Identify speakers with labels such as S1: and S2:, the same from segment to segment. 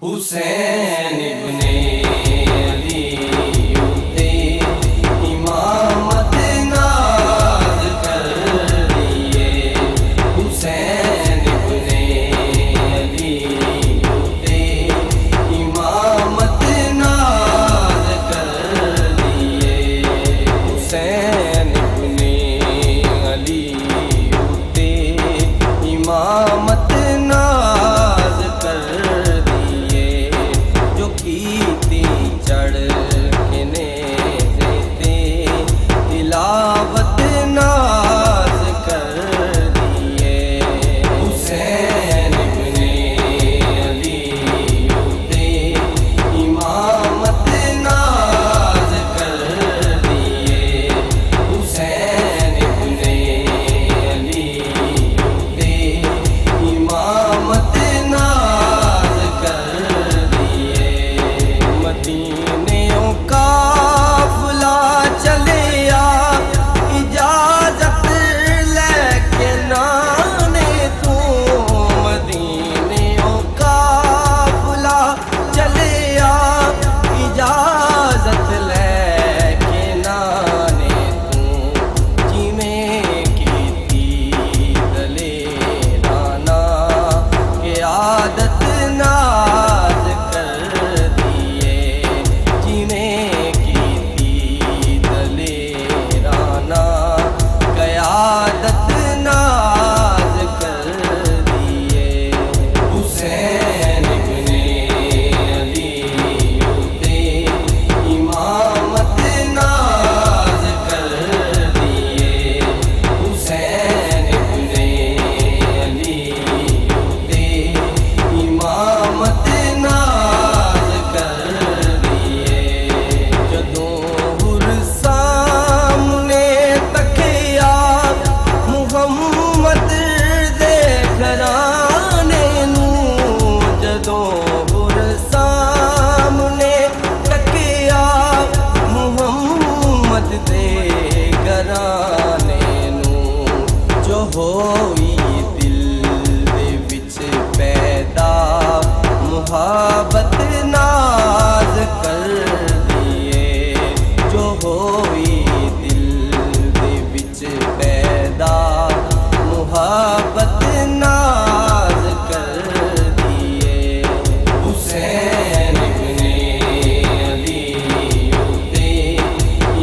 S1: حسین ابن علی تے امامت ناز کر دیے، حسین ابن علی تے امامت ناز کر دیے، حسین ابن علی تے امامت ناز کر دیے، جو کیتی چڑھ کے دیتے تلاوت ناز کر دیے، حسین ابن علی تے امامت ناز کر دیے، حسین ابن علی تے امامت ناز کر دیے، مدینوں کا قافلہ چلے آ اجازت لے کے نانے تو، مدینوں کا قافلہ چلے آ اجازت لے کے نانے تو، جویں کیتی دلیرانا کہ عادت ناز کر دیے، جویں کیتی دلیرانا قیادت ناز کر دیے، حسین ابن علی تے امامت ناز کر دیے، حسین ابن علی تے امامت ناز کر دیے، جدوں ہر سامنے تکیا محمد دے گھرانے نوں، جدوں ہر سامنے تکیا محمد دے گھرانے نوں، جو ہوئی دل دے وچ پیدا محبت ناز کر دیے، جو ہوئی دل دے وچ پیدا محبت ناز کر دیے، حسین ابن علی تے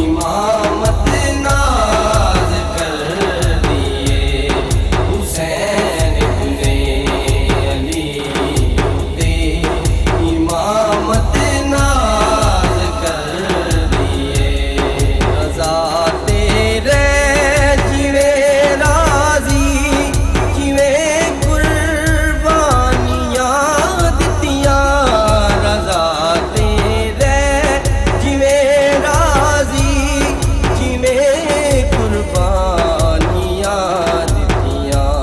S1: امامت ناز کر دیے، حسین ابن علی تے امامت ناز کر دیے، رضا تیرے جویں راضی جویں قربانیاں دتیاں، رضا تیرے جویں راضی جویں قربانیاں دتیاں،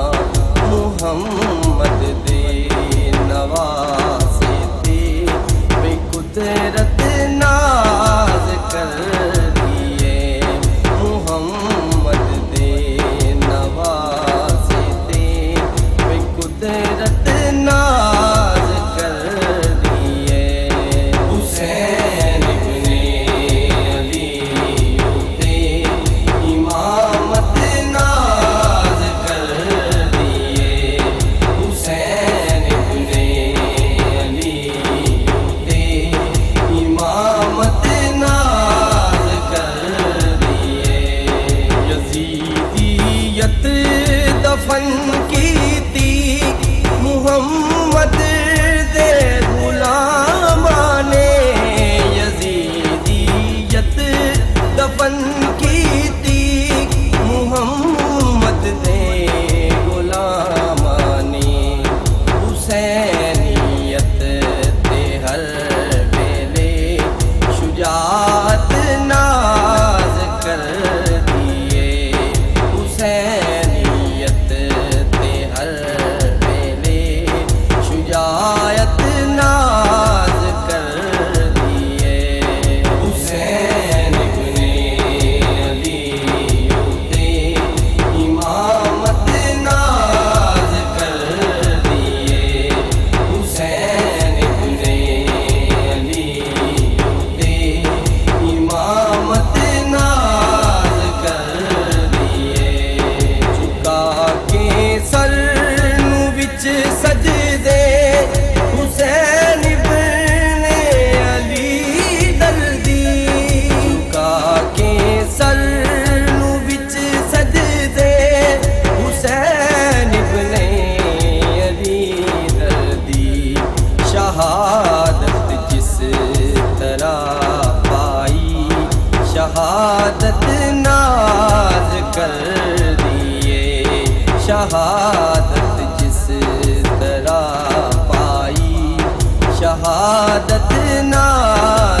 S1: محمد دے نواسے تے بے قدرت ناز کر دیے، محمد دے نواسے تے بے قدرت ناز کر دیے، حسین ابن علی تے امامت ناز کر دیے، حسین ابن علی تے امامت ناز کر دیے، یزیدیت دفن کیتی محمد دے غلاماں نے، یزیدیت دفن کیتی محمد دے غلاماں نے، حسینیت تے ہر ویلے شجاعت ناز کر دیے، حسینیت تے ہر ویلے شہادت جس طرح پائی شہادت نہ